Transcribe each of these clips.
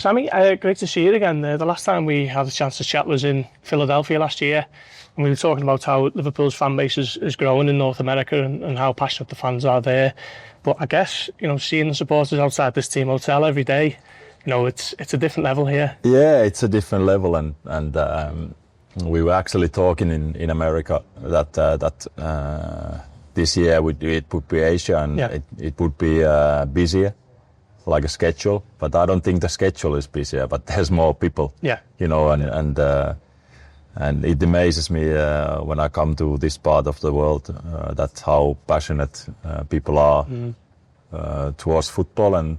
Sami, great to see you again. The last time we had a chance to chat was in Philadelphia last year, and we were talking about how Liverpool's fan base is growing in North America and how passionate the fans are there. But I guess, seeing the supporters outside this team hotel every day, it's a different level here. Yeah, it's a different level, and we were actually talking in America that this year it would be Asia, and it would be busier, like a schedule. But I don't think the schedule is busier, but there's more people. Yeah. And it amazes me when I come to this part of the world that's how passionate people are towards football and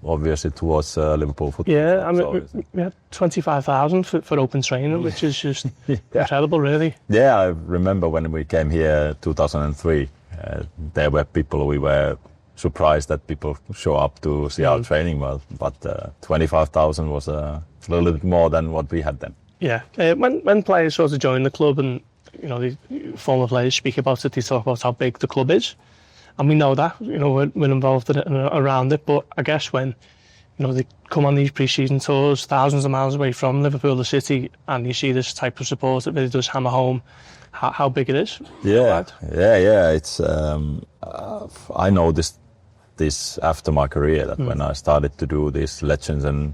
obviously towards Liverpool football. Yeah, I mean, we had 25,000 for open training, which is just incredible, really. Yeah, I remember when we came here 2003, there were people, we were surprised that people show up to see our training, but 25,000 was a little bit more than what we had then. Yeah, when players sort of join the club and the former players speak about it, they talk about how big the club is, and we know that we're involved in it and around it. But I guess when they come on these pre-season tours, thousands of miles away from Liverpool, the city, and you see this type of support, it really does hammer home how big it is. Yeah. It's I know this after my career that when I started to do these legends and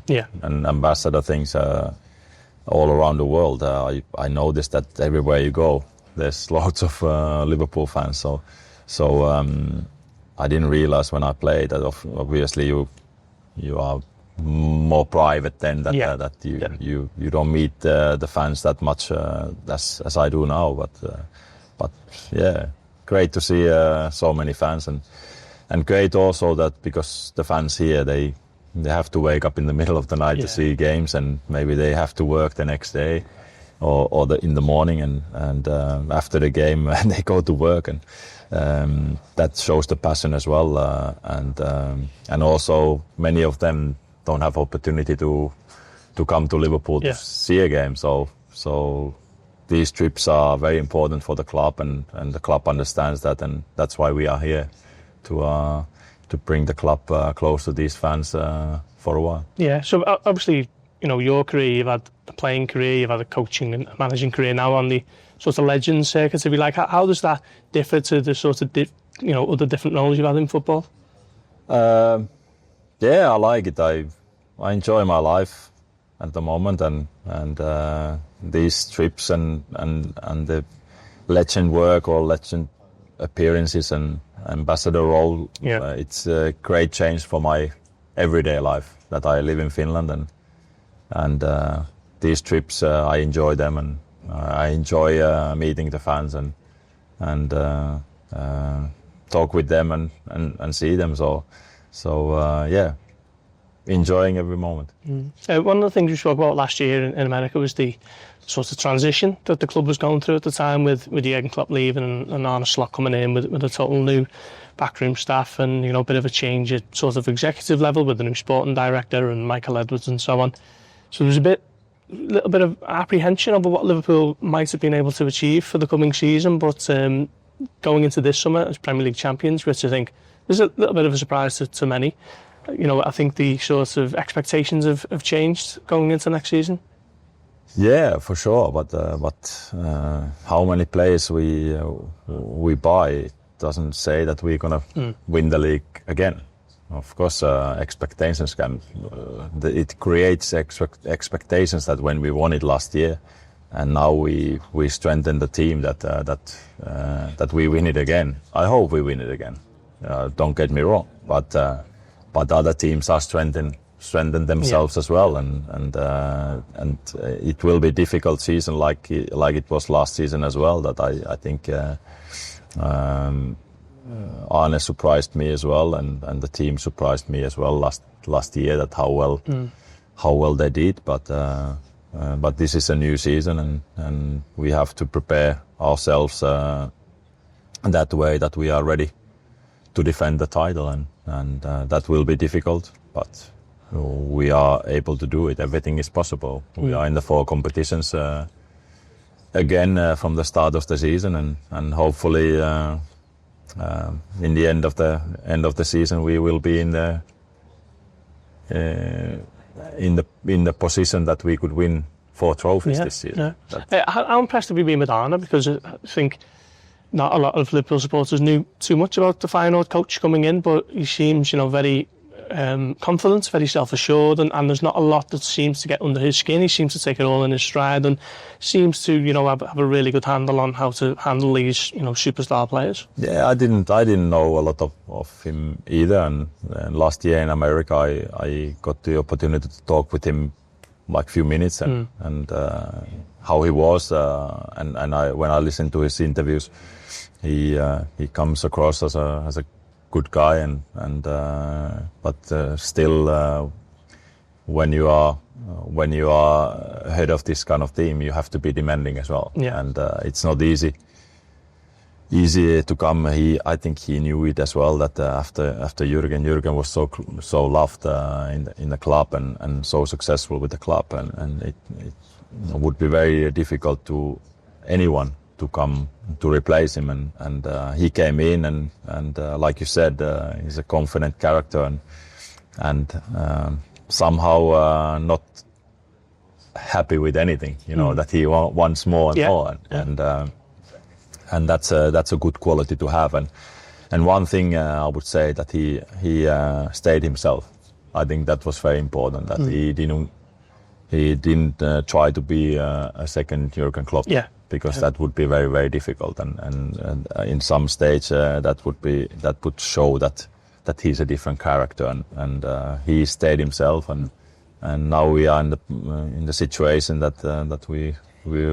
ambassador things. All around the world, I noticed that everywhere you go, there's lots of Liverpool fans. So I didn't realize when I played that obviously you are more private then that you don't meet the fans that much as I do now. But yeah, great to see so many fans and great also that because the fans here they have to wake up in the middle of the night to see games, and maybe they have to work the next day or in the morning and after the game they go to work, and that shows the passion as well, and also many of them don't have opportunity to come to Liverpool to see a game, so these trips are very important for the club, and the club understands that, and that's why we are here to bring the club close to these fans for a while. Yeah, so obviously, your career, you've had a playing career, you've had a coaching and managing career now on the sort of legends circuit, if you like. How does that differ to the sort of, other different roles you've had in football? Yeah, I like it. I enjoy my life at the moment, and these trips and the legend work or legend appearances and ambassador role, it's a great change for my everyday life that I live in Finland, and these trips I enjoy them, and I enjoy meeting the fans and talk with them and see them, so yeah, enjoying every moment. One of the things we spoke about last year in America was the sort of transition that the club was going through at the time with Jurgen Klopp leaving and Arne Slot coming in with a total new backroom staff and a bit of a change at sort of executive level with the new sporting director and Michael Edwards and so on. So there was a little bit of apprehension over what Liverpool might have been able to achieve for the coming season, but going into this summer as Premier League champions, which I think is a little bit of a surprise to many. I think the sort of expectations have changed going into next season. Yeah, for sure. But how many players we buy doesn't say that we're gonna win the league again. Of course, expectations can. It creates expectations that when we won it last year, and now we strengthen the team that we win it again. I hope we win it again. Don't get me wrong, but other teams are strengthen themselves as well, and it will be a difficult season like it was last season as well. That I think Arne surprised me as well, and the team surprised me as well last year that how well they did. But this is a new season, and we have to prepare ourselves that way that we are ready to defend the title, and that will be difficult, but we are able to do it. Everything is possible. We are in the 4 competitions again from the start of the season, and hopefully in the end of the season we will be in in the position that we could win 4 trophies this season. Yeah. How impressed have you been with Arne? Because I think not a lot of Liverpool supporters knew too much about the Feyenoord coach coming in, but he seems, very confident, very self-assured, and there's not a lot that seems to get under his skin. He seems to take it all in his stride and seems to, have a really good handle on how to handle these, superstar players. Yeah, I didn't know a lot of him either. And last year in America, I got the opportunity to talk with him like few minutes and how he was. And when I listened to his interviews, he comes across as a good guy, but still, when you are head of this kind of team, you have to be demanding as well. Yeah. And it's not easy to come. I think he knew it as well, that after Jürgen was so loved in the club and so successful with the club, and it would be very difficult to anyone to come to replace him, and he came in and like you said, he's a confident character and somehow not happy with anything, that he wants more and more, and that's a good quality to have. And one thing I would say that he stayed himself. I think that was very important, that he didn't try to be a second Jürgen Klopp. Yeah. Because that would be very, very difficult, and in some stage that would show that he's a different character, and he stayed himself, and now we are in the situation that we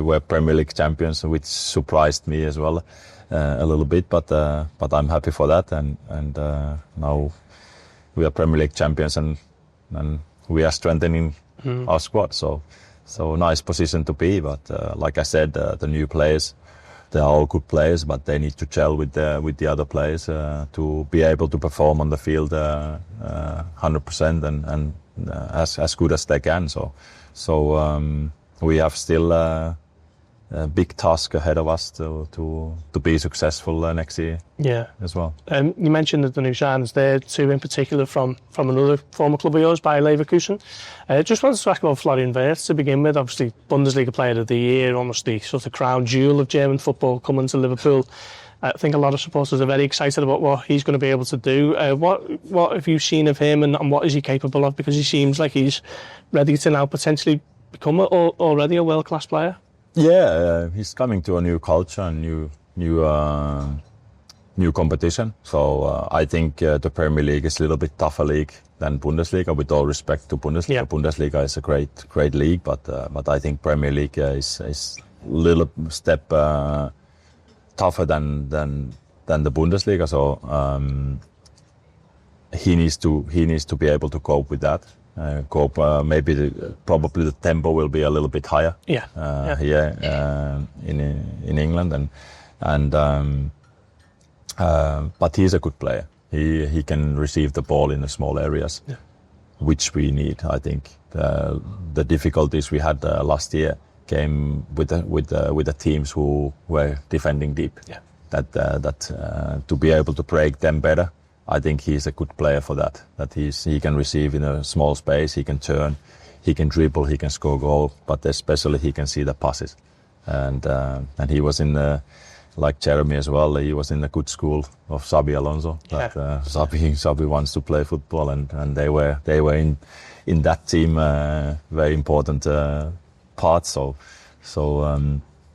were Premier League champions, which surprised me as well a little bit, but I'm happy for that, and now we are Premier League champions, and we are strengthening our squad. So nice position to be, but like I said, the new players, they are all good players, but they need to gel with the other players to be able to perform on the field 100% and as good as they can. So we have still a big task ahead of us to be successful next year. Yeah, as well. You mentioned that the new signings there, 2 in particular from another former club of yours, Bayer Leverkusen. Just wanted to ask about Florian Wirtz to begin with. Obviously, Bundesliga Player of the Year, almost the sort of crown jewel of German football coming to Liverpool. I think a lot of supporters are very excited about what he's going to be able to do. What have you seen of him, and what is he capable of? Because he seems like he's ready to now potentially become already a world-class player. Yeah, he's coming to a new culture and new competition. So I think the Premier League is a little bit tougher league than Bundesliga. With all respect to Bundesliga, yeah. Bundesliga is a great league, but I think Premier League is a little step tougher than the Bundesliga. So he needs to be able to cope with that. Probably the tempo will be a little bit higher. Yeah. Here in England, but he's a good player. He can receive the ball in the small areas, which we need. I think the difficulties we had last year came with the teams who were defending deep. Yeah. That to be able to break them better. I think he's a good player for that. That he can receive in a small space, he can turn, he can dribble, he can score goal, but especially he can see the passes. And he was in like Jeremie as well. He was in the good school of Xabi Alonso. That Xabi wants to play football, and they were in that team very important part. So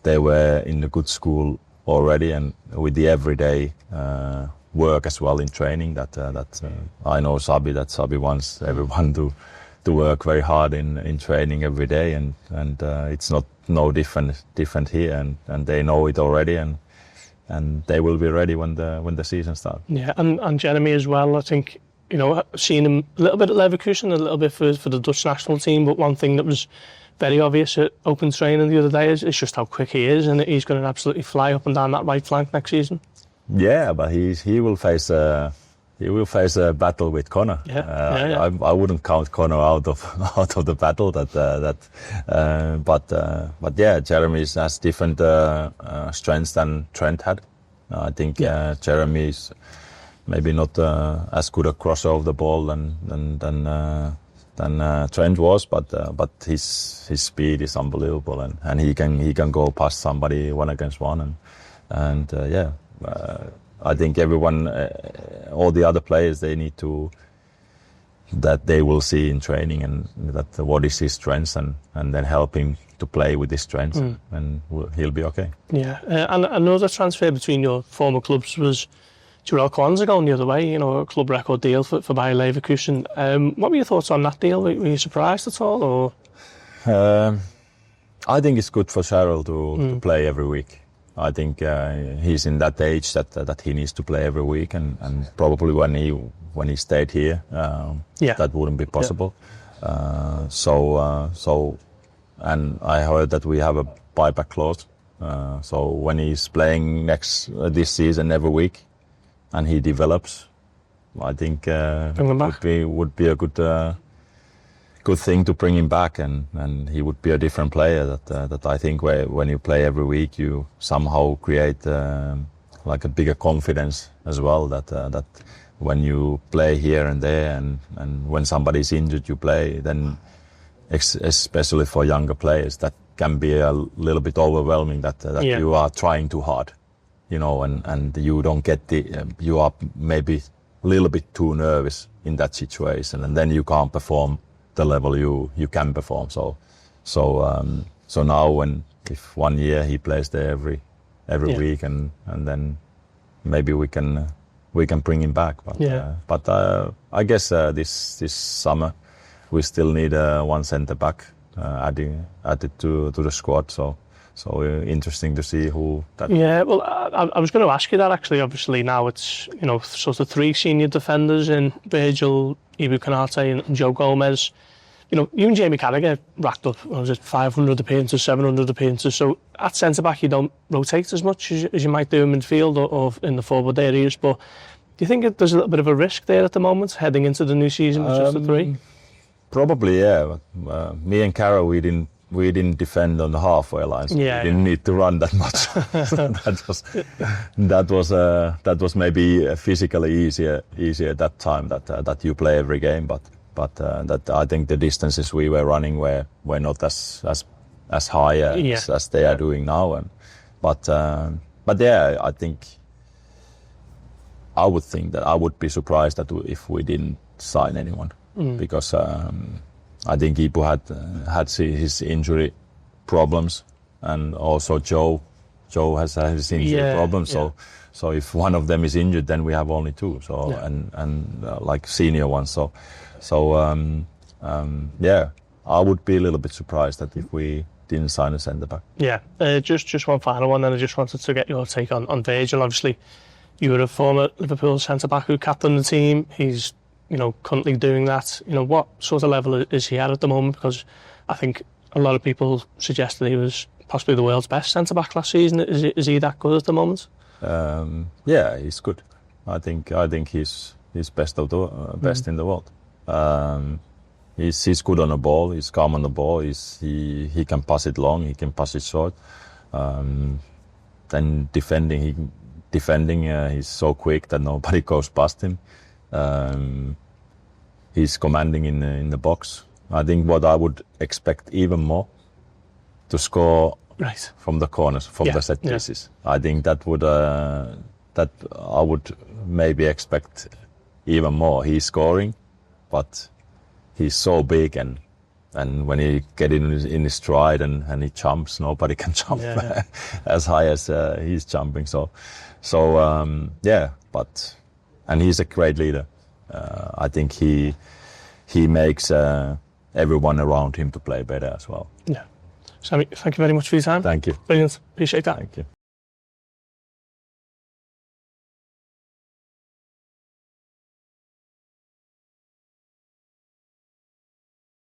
they were in the good school already, and with the everyday work as well in training. That I know Xabi wants everyone to work very hard in training every day, and it's no different here, and they know it already, and they will be ready when the season starts. Yeah, and Jeremie as well. I think seen him a little bit at Leverkusen, a little bit for the Dutch national team, but one thing that was very obvious at open training the other day is just how quick he is, and he's going to absolutely fly up and down that right flank next season. Yeah, but he will face a battle with Connor. Yeah. I wouldn't count Connor out of the battle. But yeah, Jeremie has different strengths than Trent had. I think Jeremie is maybe not as good a crosser of the ball than Trent was, but his speed is unbelievable, and he can go past somebody 1-on-1, and I think everyone, all the other players, they need to, that they will see in training, and that what is his strengths, and then help him to play with his strengths, and he'll be okay. Yeah, and another transfer between your former clubs was Jerel Konza going the other way, a club record deal for Bayer Leverkusen. What were your thoughts on that deal? Were you surprised at all? Or? I think it's good for Jerel to play every week. I think he's in that age that he needs to play every week, and probably when he stayed here, that wouldn't be possible. And I heard that we have a buyback clause. So when he's playing this season every week, and he develops, I think would be a good thing to bring him back, and he would be a different player. That I think when you play every week, you somehow create like a bigger confidence as well. That when you play here and there, and when somebody's injured, you play. Then especially for younger players, that can be a little bit overwhelming. That you are trying too hard. And you don't get you are maybe a little bit too nervous in that situation, and then you can't perform the level you can perform. So now if 1 year he plays there every week, and then maybe we can bring him back. But I guess this summer we still need one centre back added to the squad. So interesting to see who that. Yeah, well, I was going to ask you that actually. Obviously now it's sort of 3 senior defenders in Virgil, Ibu Konate, and Joe Gomez. You and Jamie Carragher racked up 500 appearances, 700 appearances. So at centre back you don't rotate as much as you might do in midfield or in the forward areas. But do you think there's a little bit of a risk there at the moment heading into the new season with just the 3? Probably, yeah. Me and Cara, we didn't defend on the halfway line, so we didn't need to run that much. that was maybe physically easier at that time that you play every game, but that I think the distances we were running were not as high as they are doing now, but I think I would be surprised if we didn't sign anyone. Because I think Ibu had his injury problems, and also Joe has had his injury problems. So if one of them is injured, then we have only 2. So and like senior ones. So I would be a little bit surprised that if we didn't sign a centre back. Yeah, just one final one. Then I just wanted to get your take on Virgil. Obviously, you were a former Liverpool centre back who captained the team. He's currently doing that. What sort of level is he at the moment? Because I think a lot of people suggested he was possibly the world's best centre-back last season. Is he that good at the moment? Yeah, he's good. I think he's best in the world. He's good on the ball. He's calm on the ball. He can pass it long. He can pass it short. Then defending, he's so quick that nobody goes past him. He's commanding in the box. I think what I would expect even more to score from the corners, from the set pieces. I think that I would maybe expect even more. He's scoring, but he's so big, and when he get in his stride and he jumps, nobody can jump as high as he's jumping. And he's a great leader. I think he makes everyone around him to play better as well. Yeah. Sami, thank you very much for your time. Thank you. Brilliant. Appreciate that. Thank you.